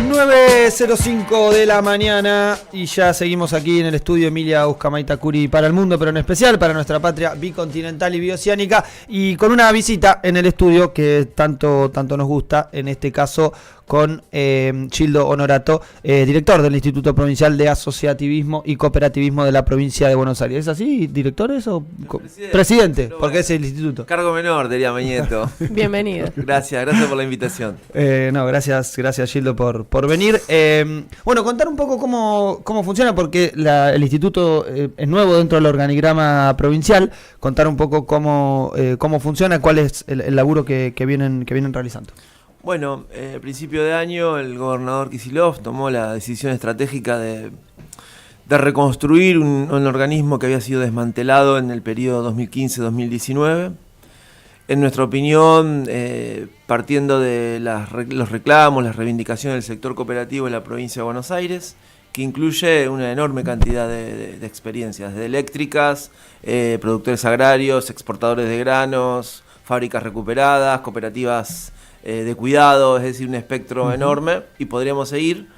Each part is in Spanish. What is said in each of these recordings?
9:05 de la mañana y ya seguimos aquí en el estudio Emilia Uzcamaita Curi para el mundo, pero en especial para nuestra patria bicontinental y bioceánica, y con una visita en el estudio que tanto nos gusta, en este caso con Gildo Honorato, director del Instituto Provincial de Asociativismo y Cooperativismo de la provincia de Buenos Aires. ¿Es así, director eso? Presidente, porque bueno, es el instituto. Cargo menor, diría Mañeto. Bienvenido. Gracias por la invitación. Gracias Gildo por venir. Bueno, contar un poco cómo funciona, porque el instituto es nuevo dentro del organigrama provincial. Contar un poco cómo funciona, cuál es el laburo que vienen realizando. Bueno, a principio de año el gobernador Kicillof tomó la decisión estratégica de reconstruir un organismo que había sido desmantelado en el periodo 2015-2019. En nuestra opinión, partiendo de los reclamos, las reivindicaciones del sector cooperativo en la provincia de Buenos Aires, que incluye una enorme cantidad de experiencias, desde eléctricas, productores agrarios, exportadores de granos, fábricas recuperadas, cooperativas de cuidado, es decir, un espectro enorme, y podríamos seguir.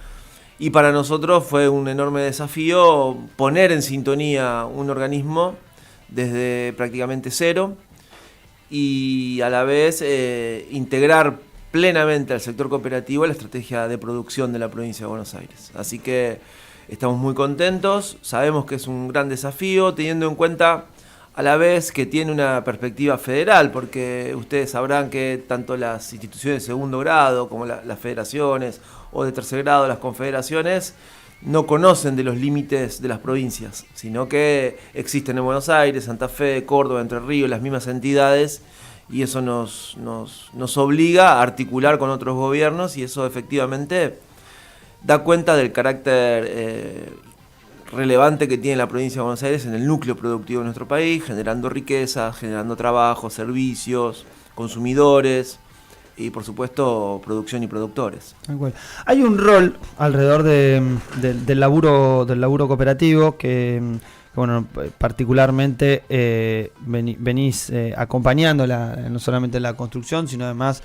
Y para nosotros fue un enorme desafío poner en sintonía un organismo desde prácticamente cero y a la vez integrar plenamente al sector cooperativo a la estrategia de producción de la provincia de Buenos Aires. Así que estamos muy contentos, sabemos que es un gran desafío, teniendo en cuenta a la vez que tiene una perspectiva federal, porque ustedes sabrán que tanto las instituciones de segundo grado como las federaciones, o de tercer grado las confederaciones, no conocen de los límites de las provincias, sino que existen en Buenos Aires, Santa Fe, Córdoba, Entre Ríos, las mismas entidades, y eso nos obliga a articular con otros gobiernos, y eso efectivamente da cuenta del carácter relevante que tiene la provincia de Buenos Aires en el núcleo productivo de nuestro país, generando riqueza, generando trabajo, servicios, consumidores y por supuesto producción y productores. Hay un rol alrededor del laburo cooperativo que bueno, particularmente venís acompañando no solamente la construcción, sino además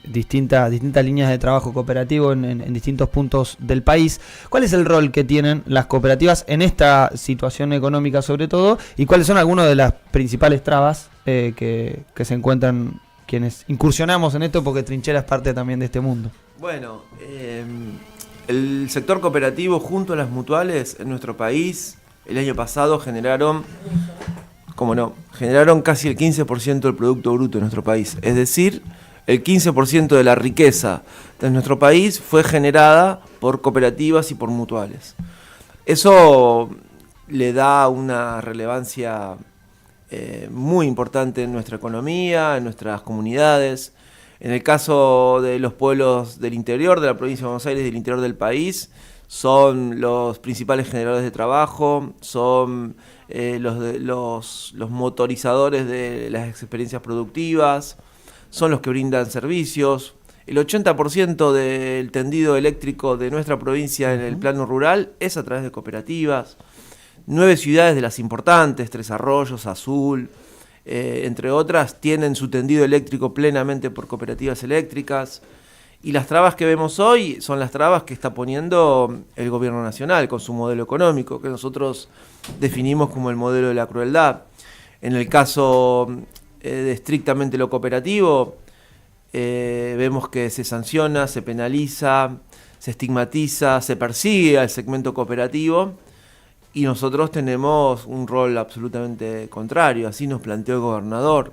distintas líneas de trabajo cooperativo en distintos puntos del país. ¿Cuál es el rol que tienen las cooperativas en esta situación económica sobre todo? ¿Y cuáles son algunas de las principales trabas que se encuentran quienes incursionamos en esto? Porque Trinchera es parte también de este mundo. Bueno, el sector cooperativo junto a las mutuales en nuestro país el año pasado generaron casi el 15% del Producto Bruto de nuestro país. Es decir, el 15% de la riqueza de nuestro país fue generada por cooperativas y por mutuales. Eso le da una relevancia muy importante en nuestra economía, en nuestras comunidades. En el caso de los pueblos del interior de la provincia de Buenos Aires y del interior del país, son los principales generadores de trabajo, son los motorizadores de las experiencias productivas, son los que brindan servicios. El 80% del tendido eléctrico de nuestra provincia en el plano rural es a través de cooperativas. 9 ciudades de las importantes, Tres Arroyos, Azul, entre otras, tienen su tendido eléctrico plenamente por cooperativas eléctricas. Y las trabas que vemos hoy son las trabas que está poniendo el gobierno nacional con su modelo económico, que nosotros definimos como el modelo de la crueldad. En el caso de estrictamente lo cooperativo, vemos que se sanciona, se penaliza, se estigmatiza, se persigue al segmento cooperativo, y nosotros tenemos un rol absolutamente contrario, así nos planteó el gobernador.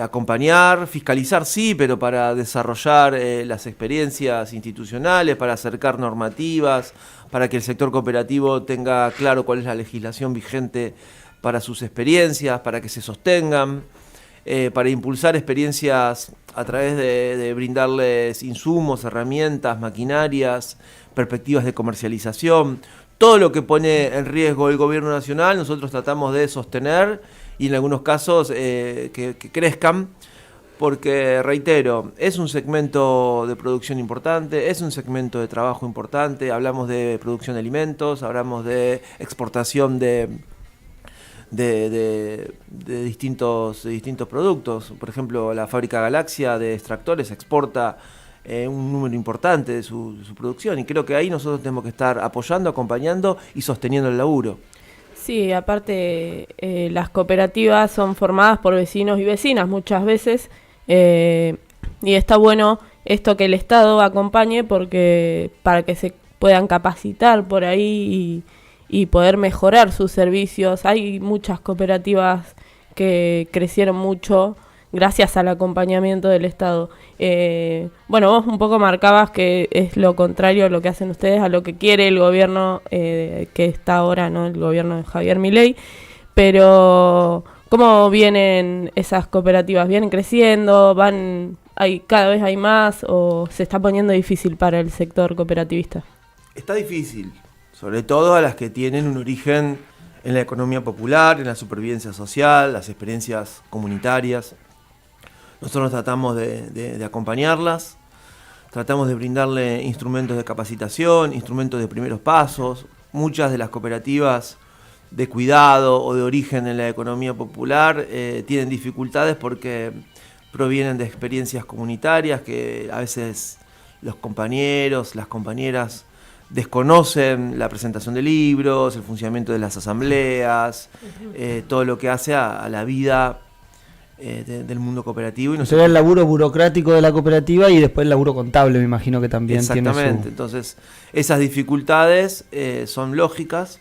Acompañar, fiscalizar sí, pero para desarrollar las experiencias institucionales, para acercar normativas, para que el sector cooperativo tenga claro cuál es la legislación vigente para sus experiencias, para que se sostengan, para impulsar experiencias a través de brindarles insumos, herramientas, maquinarias, perspectivas de comercialización. Todo lo que pone en riesgo el gobierno nacional nosotros tratamos de sostener y en algunos casos que crezcan, porque, reitero, es un segmento de producción importante, es un segmento de trabajo importante, hablamos de producción de alimentos, hablamos de exportación de distintos productos. Por ejemplo, la fábrica Galaxia de extractores exporta un número importante de su producción, y creo que ahí nosotros tenemos que estar apoyando, acompañando y sosteniendo el laburo. Sí, aparte las cooperativas son formadas por vecinos y vecinas muchas veces, y está bueno esto que el Estado acompañe porque para que se puedan capacitar por ahí y poder mejorar sus servicios. Hay muchas cooperativas que crecieron mucho gracias al acompañamiento del Estado. Bueno, vos un poco marcabas que es lo contrario a lo que hacen ustedes, a lo que quiere el gobierno que está ahora, ¿no? El gobierno de Javier Milei. Pero, ¿cómo vienen esas cooperativas? ¿Vienen creciendo? ¿Cada vez hay más? ¿O se está poniendo difícil para el sector cooperativista? Está difícil, sobre todo a las que tienen un origen en la economía popular, en la supervivencia social, las experiencias comunitarias. Nosotros tratamos de acompañarlas, tratamos de brindarle instrumentos de capacitación, instrumentos de primeros pasos. Muchas de las cooperativas de cuidado o de origen en la economía popular tienen dificultades porque provienen de experiencias comunitarias que a veces los compañeros, las compañeras desconocen la presentación de libros, el funcionamiento de las asambleas, todo lo que hace a la vida del mundo cooperativo. Y sería el laburo burocrático de la cooperativa y después el laburo contable, me imagino que también tiene su... Exactamente, entonces esas dificultades son lógicas,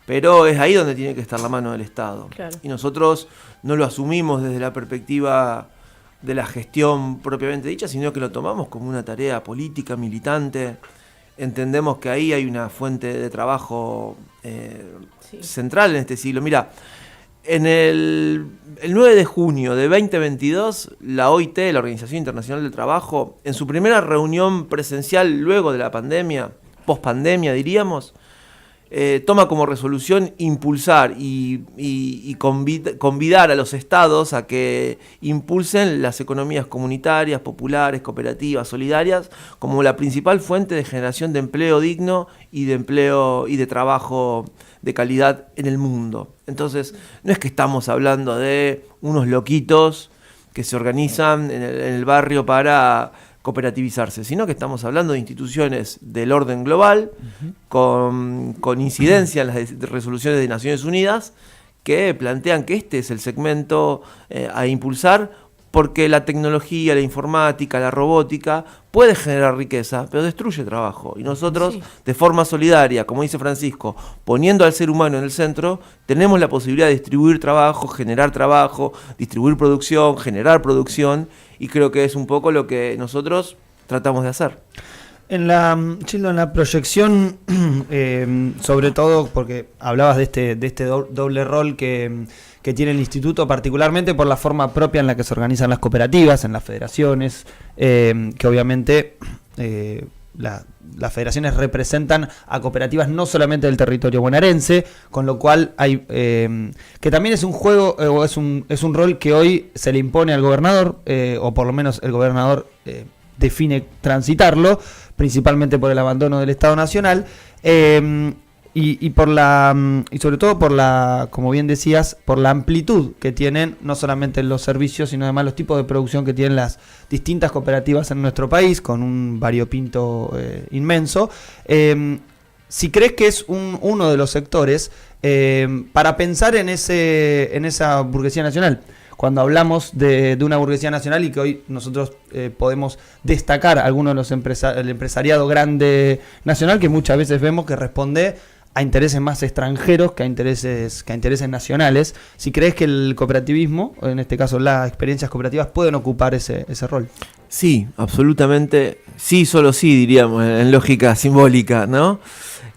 pero es ahí donde tiene que estar la mano del Estado. Claro. Y nosotros no lo asumimos desde la perspectiva de la gestión propiamente dicha, sino que lo tomamos como una tarea política, militante. Entendemos que ahí hay una fuente de trabajo central en este siglo. Mira, en el 9 de junio de 2022, la OIT, la Organización Internacional del Trabajo, en su primera reunión presencial luego de la pandemia, post-pandemia diríamos, toma como resolución impulsar y convidar a los estados a que impulsen las economías comunitarias, populares, cooperativas, solidarias, como la principal fuente de generación de empleo digno y de empleo y de trabajo de calidad en el mundo. Entonces, no es que estamos hablando de unos loquitos que se organizan en el barrio para cooperativizarse, sino que estamos hablando de instituciones del orden global, con incidencia en las resoluciones de Naciones Unidas, que plantean que este es el segmento a impulsar, porque la tecnología, la informática, la robótica puede generar riqueza, pero destruye trabajo. Y nosotros, de forma solidaria, como dice Francisco, poniendo al ser humano en el centro, tenemos la posibilidad de distribuir trabajo, distribuir producción, generar producción, y creo que es un poco lo que nosotros tratamos de hacer. Childo, en la proyección, sobre todo porque hablabas de este doble rol que tiene el instituto, particularmente por la forma propia en la que se organizan las cooperativas, en las federaciones, que obviamente las federaciones representan a cooperativas no solamente del territorio bonaerense, con lo cual hay que también es un juego o es un rol que hoy se le impone al gobernador, o por lo menos el gobernador define transitarlo, principalmente por el abandono del Estado Nacional, y sobre todo por la, como bien decías, por la amplitud que tienen no solamente los servicios, sino además los tipos de producción que tienen las distintas cooperativas en nuestro país, con un variopinto inmenso. Si crees que es uno de los sectores para pensar en esa burguesía nacional, cuando hablamos de una burguesía nacional y que hoy nosotros podemos destacar algunos de los el empresariado grande nacional, que muchas veces vemos que responde a intereses más extranjeros que a intereses nacionales. Si crees que el cooperativismo, o en este caso las experiencias cooperativas, pueden ocupar ese rol. Sí, absolutamente. Sí, solo sí, diríamos, en lógica simbólica, ¿no?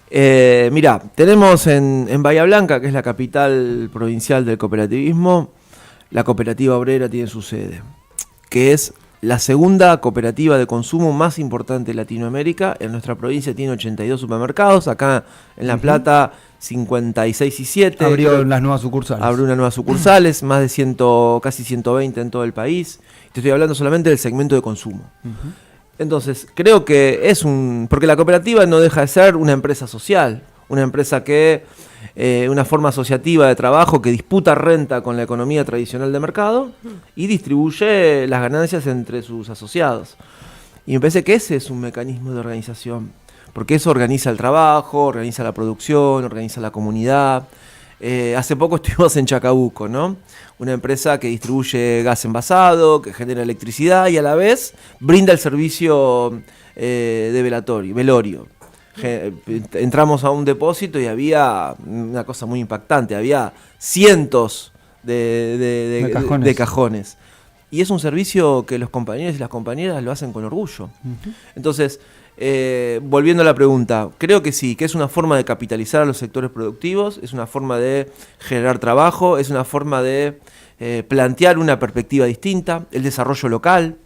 Mirá, tenemos en Bahía Blanca, que es la capital provincial del cooperativismo, la Cooperativa Obrera tiene su sede, que es la segunda cooperativa de consumo más importante de Latinoamérica. En nuestra provincia tiene 82 supermercados, acá en La Plata 56 y 7. Abrió las nuevas sucursales. Abrió unas nuevas sucursales, más de casi 120 en todo el país. Te estoy hablando solamente del segmento de consumo. Entonces, creo que porque la cooperativa no deja de ser una empresa social, una empresa que una forma asociativa de trabajo que disputa renta con la economía tradicional de mercado y distribuye las ganancias entre sus asociados. Y me parece que ese es un mecanismo de organización, porque eso organiza el trabajo, organiza la producción, organiza la comunidad. Hace poco estuvimos en Chacabuco, ¿no? Una empresa que distribuye gas envasado, que genera electricidad y a la vez brinda el servicio de velorio. Entramos a un depósito y había una cosa muy impactante, había cientos de cajones. Y es un servicio que los compañeros y las compañeras lo hacen con orgullo. Uh-huh. Entonces, volviendo a la pregunta, creo que sí, que es una forma de capitalizar a los sectores productivos, es una forma de generar trabajo, es una forma de plantear una perspectiva distinta, el desarrollo local,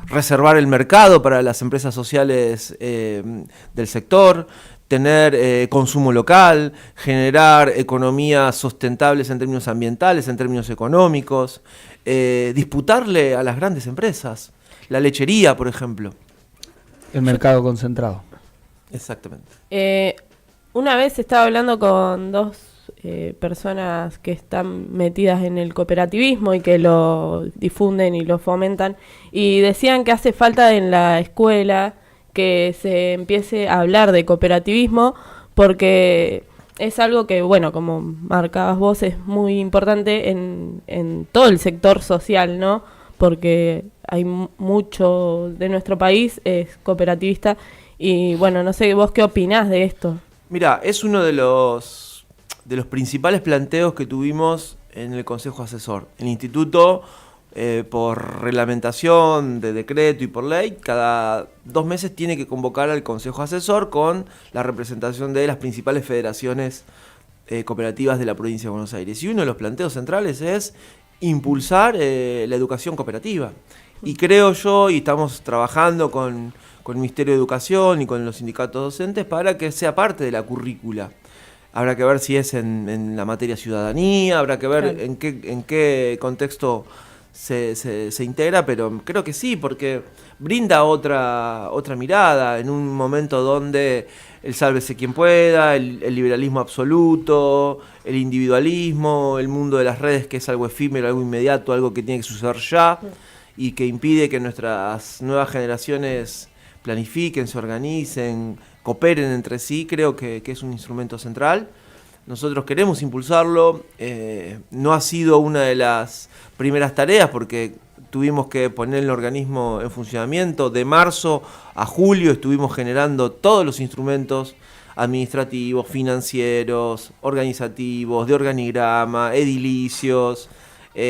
reservar el mercado para las empresas sociales del sector, tener consumo local, generar economías sustentables en términos ambientales, en términos económicos, disputarle a las grandes empresas, la lechería, por ejemplo. El mercado concentrado. Exactamente. Una vez estaba hablando con dos personas que están metidas en el cooperativismo y que lo difunden y lo fomentan, y decían que hace falta en la escuela que se empiece a hablar de cooperativismo, porque es algo que, bueno, como marcabas vos, es muy importante en todo el sector social, ¿no? Porque hay mucho de nuestro país es cooperativista y, bueno, no sé, ¿vos qué opinás de esto? Mira, es uno de los principales planteos que tuvimos en el Consejo Asesor. El Instituto, por reglamentación de decreto y por ley, cada 2 meses tiene que convocar al Consejo Asesor con la representación de las principales federaciones cooperativas de la provincia de Buenos Aires. Y uno de los planteos centrales es impulsar la educación cooperativa. Y creo yo, y estamos trabajando con el Ministerio de Educación y con los sindicatos docentes para que sea parte de la currícula. Habrá que ver si es en la materia ciudadanía, habrá que ver en qué contexto se integra, pero creo que sí, porque brinda otra mirada en un momento donde el sálvese quien pueda, el liberalismo absoluto, el individualismo, el mundo de las redes, que es algo efímero, algo inmediato, algo que tiene que suceder ya y que impide que nuestras nuevas generaciones planifiquen, se organicen, cooperen entre sí. Creo que es un instrumento central. Nosotros queremos impulsarlo. No ha sido una de las primeras tareas porque tuvimos que poner el organismo en funcionamiento. De marzo a julio estuvimos generando todos los instrumentos administrativos, financieros, organizativos, de organigrama, edilicios,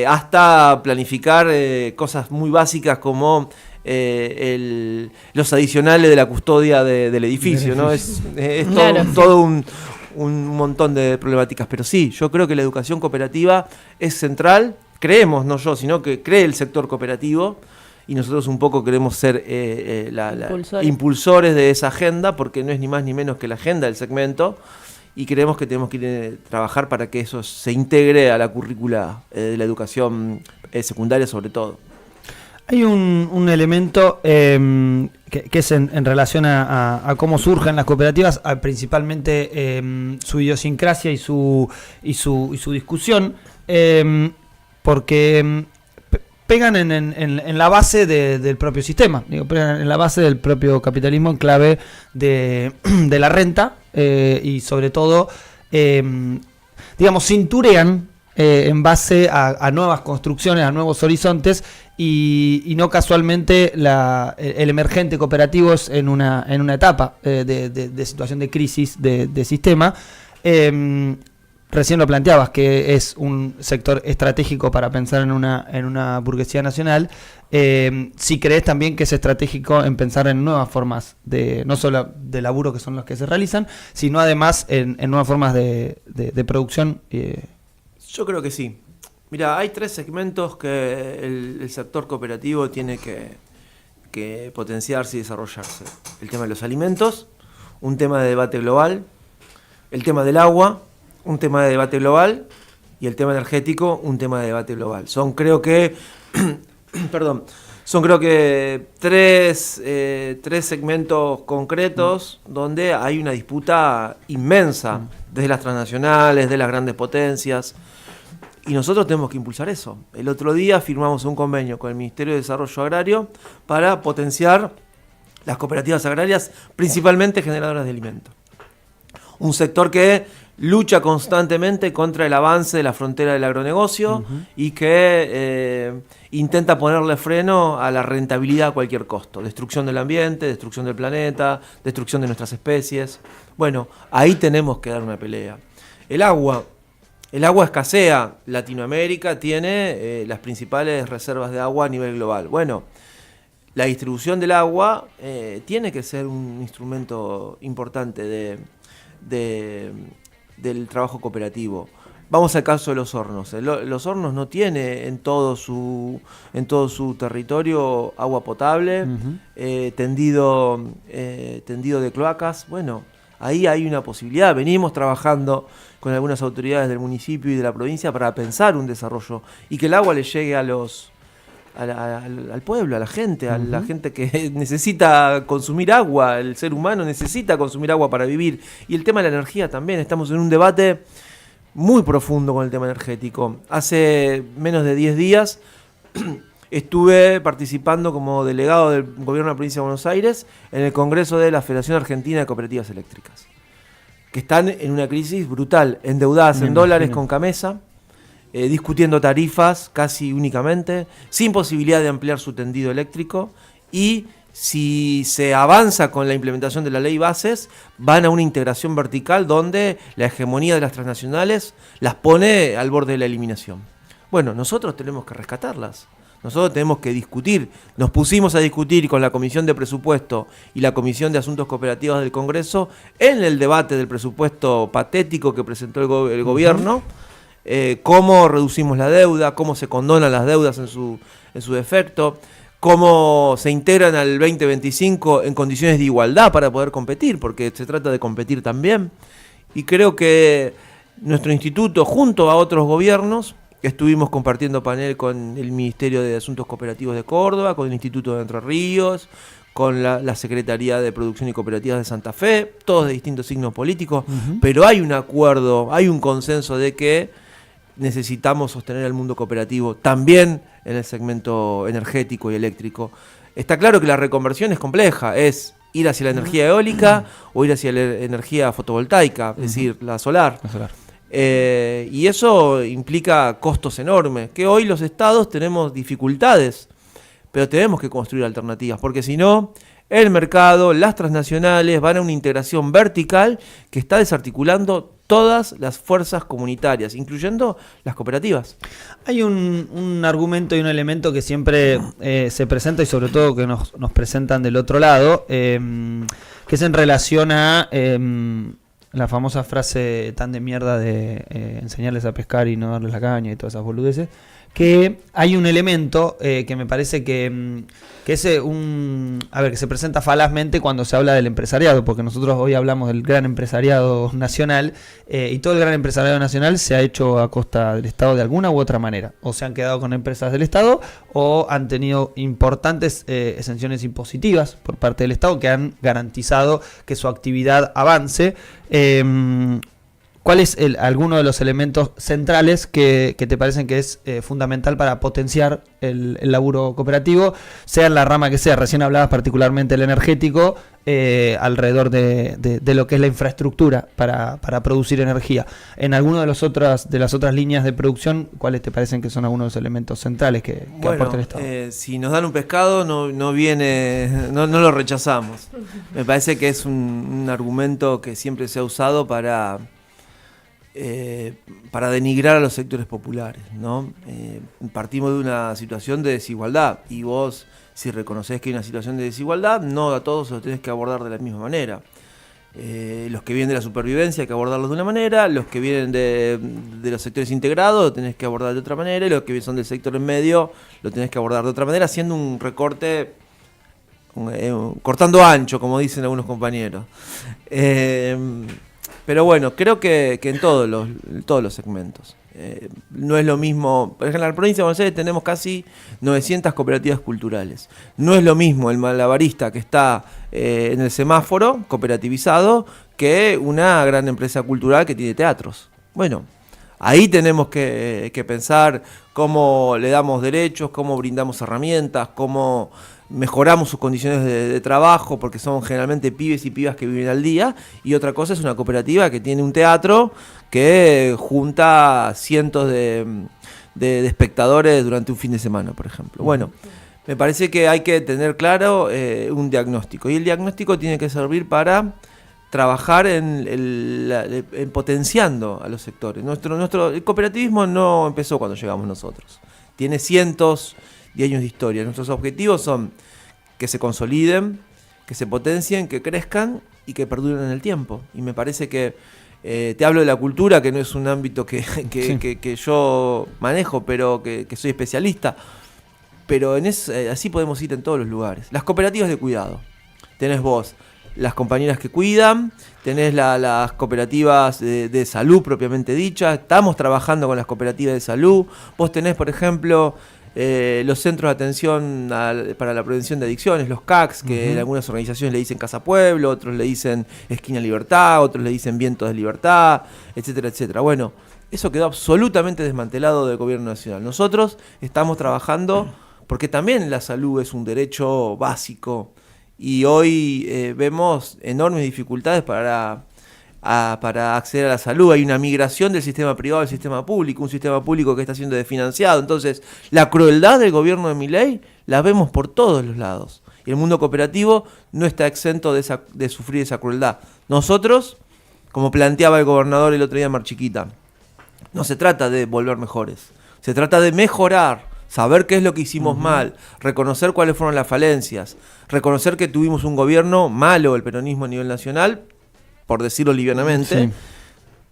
hasta planificar cosas muy básicas como los adicionales de la custodia del edificio, ¿no? Es claro, todo un montón de problemáticas, pero sí, yo creo que la educación cooperativa es central, creemos, no yo, sino que cree el sector cooperativo, y nosotros un poco queremos ser impulsores de esa agenda, porque no es ni más ni menos que la agenda del segmento, y creemos que tenemos que ir a trabajar para que eso se integre a la currícula de la educación secundaria sobre todo. Hay un elemento que es en relación a cómo surgen las cooperativas, principalmente su idiosincrasia y su discusión, porque pegan en la base del propio sistema, pegan en la base del propio capitalismo en clave de la renta y sobre todo, cinturean en base a nuevas construcciones, a nuevos horizontes. Y no casualmente el emergente cooperativo es en una etapa de situación de crisis de sistema. Recién lo planteabas, que es un sector estratégico para pensar en una burguesía nacional. Si crees también que es estratégico en pensar en nuevas formas, no solo de laburo que son los que se realizan, sino además en nuevas formas de producción. Yo creo que sí. Mira, hay 3 segmentos que el sector cooperativo tiene que potenciarse y desarrollarse. El tema de los alimentos, un tema de debate global, el tema del agua, un tema de debate global, y el tema energético, un tema de debate global. Son creo que tres segmentos concretos donde hay una disputa inmensa, desde las transnacionales, de las grandes potencias. Y nosotros tenemos que impulsar eso. El otro día firmamos un convenio con el Ministerio de Desarrollo Agrario para potenciar las cooperativas agrarias, principalmente generadoras de alimentos. Un sector que lucha constantemente contra el avance de la frontera del agronegocio y que intenta ponerle freno a la rentabilidad a cualquier costo. Destrucción del ambiente, destrucción del planeta, destrucción de nuestras especies. Bueno, ahí tenemos que dar una pelea. El agua escasea. Latinoamérica tiene las principales reservas de agua a nivel global. Bueno, la distribución del agua tiene que ser un instrumento importante del trabajo cooperativo. Vamos al caso de los hornos. Los hornos no tiene en todo su territorio agua potable, tendido de cloacas. Bueno, ahí hay una posibilidad. Venimos trabajando con algunas autoridades del municipio y de la provincia para pensar un desarrollo y que el agua le llegue al pueblo, a la gente que necesita consumir agua. El ser humano necesita consumir agua para vivir. Y el tema de la energía también. Estamos en un debate muy profundo con el tema energético. Hace menos de 10 días estuve participando como delegado del gobierno de la provincia de Buenos Aires en el Congreso de la Federación Argentina de Cooperativas Eléctricas, que están en una crisis brutal, endeudadas en dólares con Camesa, discutiendo tarifas casi únicamente, sin posibilidad de ampliar su tendido eléctrico, y si se avanza con la implementación de la ley Bases, van a una integración vertical donde la hegemonía de las transnacionales las pone al borde de la eliminación. Bueno, nosotros tenemos que rescatarlas. Nosotros tenemos que discutir. Nos pusimos a discutir con la Comisión de Presupuesto y la Comisión de Asuntos Cooperativos del Congreso en el debate del presupuesto patético que presentó el gobierno, cómo reducimos la deuda, cómo se condonan las deudas en su defecto, cómo se integran al 2025 en condiciones de igualdad para poder competir, porque se trata de competir también. Y creo que nuestro instituto, junto a otros gobiernos, estuvimos compartiendo panel con el Ministerio de Asuntos Cooperativos de Córdoba, con el Instituto de Entre Ríos, con la Secretaría de Producción y Cooperativas de Santa Fe, todos de distintos signos políticos, pero hay un acuerdo, hay un consenso de que necesitamos sostener el mundo cooperativo también en el segmento energético y eléctrico. Está claro que la reconversión es compleja, es ir hacia la energía eólica o ir hacia la energía fotovoltaica, es decir, la solar. Y eso implica costos enormes, que hoy los estados tenemos dificultades, pero tenemos que construir alternativas, porque si no, el mercado, las transnacionales van a una integración vertical que está desarticulando todas las fuerzas comunitarias, incluyendo las cooperativas. Hay un argumento y un elemento que siempre se presenta y sobre todo que nos presentan del otro lado, que es en relación a la famosa frase tan de mierda de enseñarles a pescar y no darles la caña y todas esas boludeces, que hay un elemento que me parece que es que se presenta falazmente cuando se habla del empresariado, porque nosotros hoy hablamos del gran empresariado nacional, y todo el gran empresariado nacional se ha hecho a costa del Estado de alguna u otra manera, o se han quedado con empresas del Estado o han tenido importantes exenciones impositivas por parte del Estado que han garantizado que su actividad avance. ¿Cuál es alguno de los elementos centrales que te parecen que es fundamental para potenciar el laburo cooperativo, sea en la rama que sea? Recién hablabas particularmente del energético, alrededor de lo que es la infraestructura para producir energía. En alguna de las otras líneas de producción, ¿cuáles te parecen que son algunos de los elementos centrales que aporta el Estado? Si nos dan un pescado, no lo rechazamos. Me parece que es un argumento que siempre se ha usado para denigrar a los sectores populares, ¿no? Partimos de una situación de desigualdad y vos, si reconoces que hay una situación de desigualdad, no a todos los tenés que abordar de la misma manera. Los que vienen de la supervivencia hay que abordarlos de una manera, los que vienen de los sectores integrados lo tenés que abordar de otra manera, y los que son del sector en medio lo tenés que abordar de otra manera, haciendo un recorte, cortando ancho, como dicen algunos compañeros. Pero bueno, creo que en todos los segmentos. No es lo mismo. Por ejemplo, en la provincia de Buenos Aires tenemos casi 900 cooperativas culturales. No es lo mismo el malabarista que está en el semáforo, cooperativizado, que una gran empresa cultural que tiene teatros. Bueno, ahí tenemos que pensar cómo le damos derechos, cómo brindamos herramientas, cómo mejoramos sus condiciones de trabajo porque son generalmente pibes y pibas que viven al día, y otra cosa es una cooperativa que tiene un teatro que junta cientos de espectadores durante un fin de semana, por ejemplo. Bueno, me parece que hay que tener claro un diagnóstico, y el diagnóstico tiene que servir para trabajar en potenciando a los sectores. El cooperativismo no empezó cuando llegamos nosotros, tiene cientos de años de historia. Nuestros objetivos son que se consoliden, que se potencien, que crezcan y que perduren en el tiempo. Y me parece que te hablo de la cultura, que no es un ámbito que yo manejo, pero que soy especialista. Pero así podemos ir en todos los lugares. Las cooperativas de cuidado. Tenés vos las compañeras que cuidan, tenés las cooperativas de salud propiamente dicha. Estamos trabajando con las cooperativas de salud. Vos tenés, por ejemplo, los centros de atención para la prevención de adicciones, los CACs, que en algunas organizaciones le dicen Casa Pueblo, otros le dicen Esquina Libertad, otros le dicen Vientos de Libertad, etcétera, etcétera. Bueno, eso quedó absolutamente desmantelado del gobierno nacional. Nosotros estamos trabajando porque también la salud es un derecho básico, y hoy vemos enormes dificultades para acceder a la salud. Hay una migración del sistema privado al sistema público, un sistema público que está siendo desfinanciado. Entonces, la crueldad del gobierno de Milei la vemos por todos los lados. Y el mundo cooperativo no está exento de sufrir esa crueldad. Nosotros, como planteaba el gobernador el otro día en Mar Chiquita, no se trata de volver mejores, se trata de mejorar, saber qué es lo que hicimos mal, reconocer cuáles fueron las falencias, reconocer que tuvimos un gobierno malo, el peronismo a nivel nacional, por decirlo livianamente, sí.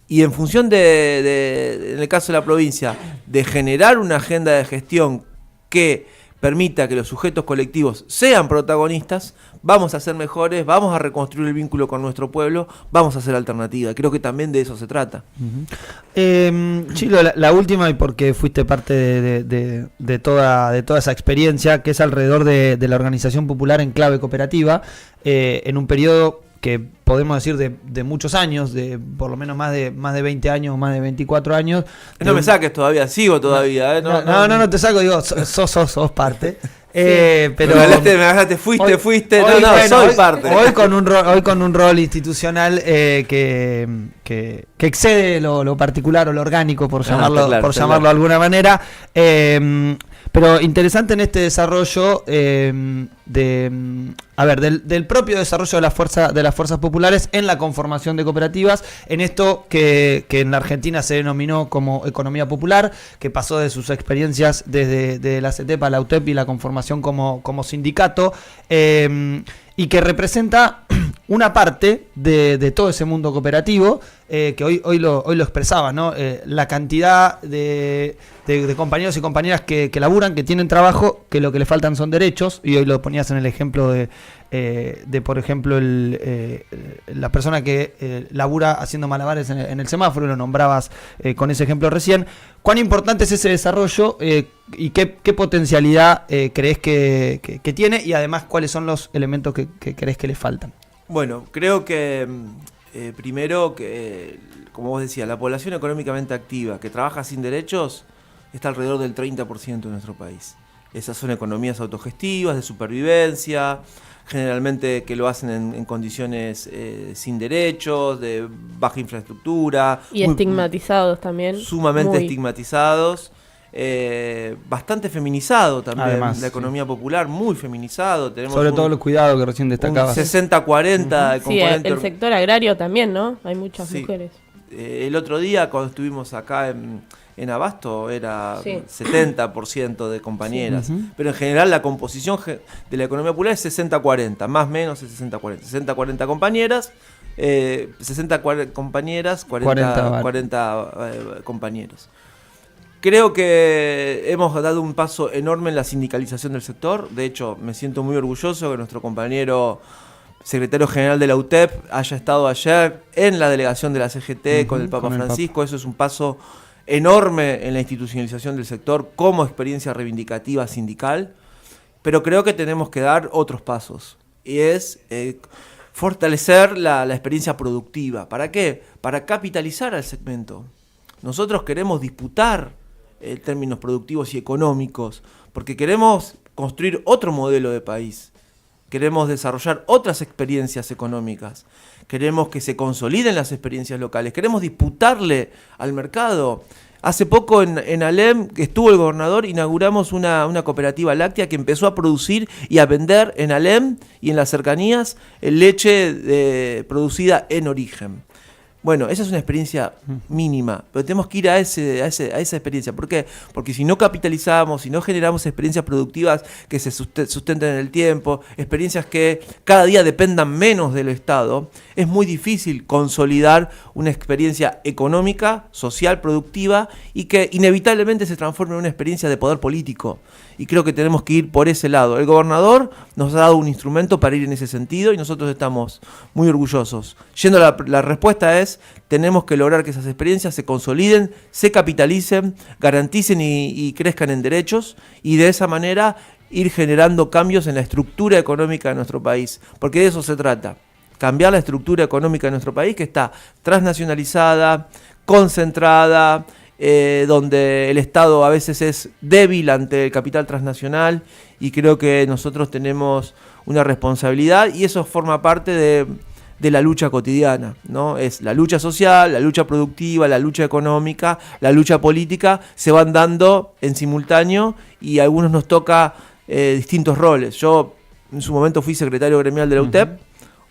Y en función en el caso de la provincia, de generar una agenda de gestión que permita que los sujetos colectivos sean protagonistas, vamos a ser mejores, vamos a reconstruir el vínculo con nuestro pueblo, vamos a hacer alternativa. Creo que también de eso se trata. Chilo, la última, y porque fuiste parte de toda esa experiencia, que es alrededor de la organización popular en clave cooperativa, en un periodo que podemos decir de muchos años, de por lo menos más de 20 años, más de 24 años. No me saques todavía, sigo todavía. No te saco, digo, sos parte. Pero me hablaste, fuiste, soy parte. Hoy con un rol institucional que excede lo particular o lo orgánico, por llamarlo de alguna manera. Pero interesante en este desarrollo del propio desarrollo de las fuerzas populares en la conformación de cooperativas, en esto que en la Argentina se denominó como economía popular, que pasó de sus experiencias desde la CETEP a la UTEP y la conformación como sindicato, y que representa una parte de todo ese mundo cooperativo, que hoy lo expresaba, ¿no? La cantidad de compañeros y compañeras que laburan, que tienen trabajo, que lo que le faltan son derechos, y hoy lo ponías en el ejemplo de por ejemplo, la persona que labura haciendo malabares en el semáforo, lo nombrabas con ese ejemplo recién. ¿Cuán importante es ese desarrollo y qué potencialidad crees que tiene, y además cuáles son los elementos que crees que le faltan? Bueno, creo que primero que, como vos decías, la población económicamente activa que trabaja sin derechos está alrededor del 30% de nuestro país. Esas son economías autogestivas, de supervivencia, generalmente que lo hacen en condiciones sin derechos, de baja infraestructura. Y estigmatizados también. Sumamente estigmatizados. Bastante feminizado también. Además, la economía popular, muy feminizado. Tenemos sobre todo los cuidados que recién destacabas. 60-40. Sí, el sector agrario también, ¿no? Hay muchas mujeres. El otro día, cuando estuvimos acá en Abasto, era 70% de compañeras. Pero en general la composición de la economía popular es 60-40, más o menos es 60-40. 60-40 compañeras, 60 compañeras, 40 compañeros. Creo que hemos dado un paso enorme en la sindicalización del sector. De hecho, me siento muy orgulloso que nuestro compañero secretario general de la UTEP haya estado ayer en la delegación de la CGT con el Papa Francisco. Eso es un paso enorme en la institucionalización del sector como experiencia reivindicativa sindical. Pero creo que tenemos que dar otros pasos. Y es fortalecer la experiencia productiva. ¿Para qué? Para capitalizar al segmento. Nosotros queremos disputar términos productivos y económicos, porque queremos construir otro modelo de país. Queremos desarrollar otras experiencias económicas. Queremos que se consoliden las experiencias locales. Queremos disputarle al mercado. Hace poco en Alem, que estuvo el gobernador, inauguramos una cooperativa láctea que empezó a producir y a vender en Alem y en las cercanías leche producida en origen. Bueno, esa es una experiencia mínima, pero tenemos que ir a esa experiencia. ¿Por qué? Porque si no capitalizamos, si no generamos experiencias productivas que se sustenten en el tiempo, experiencias que cada día dependan menos del Estado, es muy difícil consolidar una experiencia económica, social, productiva y que inevitablemente se transforme en una experiencia de poder político. Y creo que tenemos que ir por ese lado. El gobernador nos ha dado un instrumento para ir en ese sentido y nosotros estamos muy orgullosos. La respuesta es, tenemos que lograr que esas experiencias se consoliden, se capitalicen, garanticen y crezcan en derechos y de esa manera ir generando cambios en la estructura económica de nuestro país. Porque de eso se trata. Cambiar la estructura económica de nuestro país que está transnacionalizada, concentrada, donde el Estado a veces es débil ante el capital transnacional y creo que nosotros tenemos una responsabilidad y eso forma parte de la lucha cotidiana, ¿no? Es la lucha social, la lucha productiva, la lucha económica, la lucha política, se van dando en simultáneo y a algunos nos toca distintos roles. Yo en su momento fui secretario gremial de la UTEP,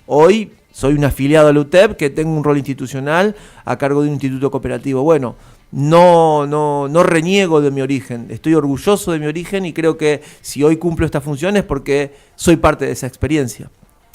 hoy soy un afiliado a la UTEP que tengo un rol institucional a cargo de un instituto cooperativo. Bueno, no reniego de mi origen, estoy orgulloso de mi origen y creo que si hoy cumplo esta función es porque soy parte de esa experiencia.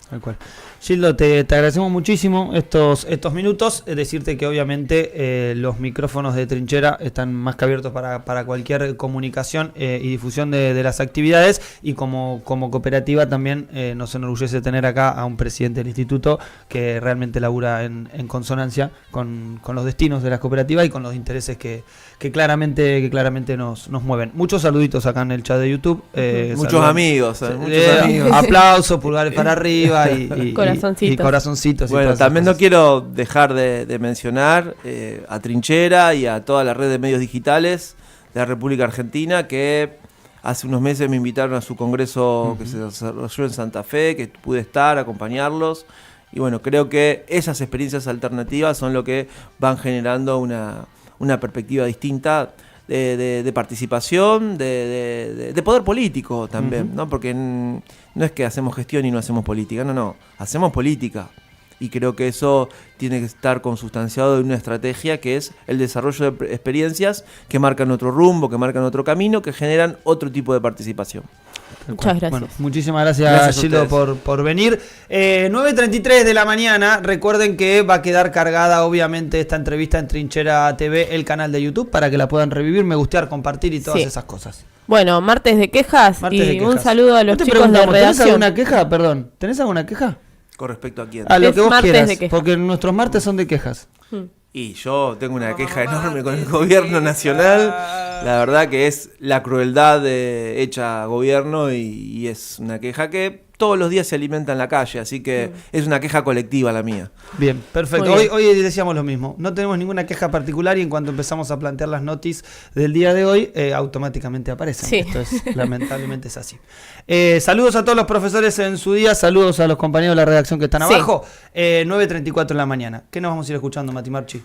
Tal cual. Gildo, te agradecemos muchísimo estos minutos. Decirte que obviamente los micrófonos de Trinchera están más que abiertos para cualquier comunicación y difusión de las actividades y como cooperativa también nos enorgullece tener acá a un presidente del instituto que realmente labura en consonancia con los destinos de las cooperativas y con los intereses que claramente nos mueven. Muchos saluditos acá en el chat de YouTube. Muchos amigos. Aplausos, pulgares para arriba y corazoncitos. Bueno, también no quiero dejar de mencionar a Trinchera y a toda la red de medios digitales de la República Argentina que hace unos meses me invitaron a su congreso que se desarrolló en Santa Fe, que pude estar, acompañarlos. Y bueno, creo que esas experiencias alternativas son lo que van generando una perspectiva distinta de participación, de poder político también, ¿no? Porque no es que hacemos gestión y no hacemos política, no, hacemos política. Y creo que eso tiene que estar consustanciado en una estrategia que es el desarrollo de experiencias que marcan otro rumbo, que marcan otro camino, que generan otro tipo de participación. Muchas gracias. Bueno, muchísimas gracias Gildo por venir. 9:33 de la mañana. Recuerden que va a quedar cargada obviamente esta entrevista en Trinchera TV, el canal de YouTube, para que la puedan revivir, me gustear, compartir y todas esas cosas. Bueno, martes de quejas un saludo a los chicos de redacción. ¿Tenés alguna queja? Perdón, ¿tenés alguna queja? ¿Con respecto a quién? A lo que vos quieras, porque nuestros martes son de quejas. Y yo tengo una queja enorme con el gobierno nacional. La verdad que es la crueldad hecha gobierno y es una queja que todos los días se alimenta en la calle, así que es una queja colectiva la mía. Bien, perfecto. Hoy decíamos lo mismo. No tenemos ninguna queja particular y en cuanto empezamos a plantear las noticias del día de hoy, automáticamente aparecen. Sí. Esto es, lamentablemente es así. Saludos a todos los profesores en su día, saludos a los compañeros de la redacción que están abajo. 9:34 en la mañana. ¿Qué nos vamos a ir escuchando, Mati Marchi?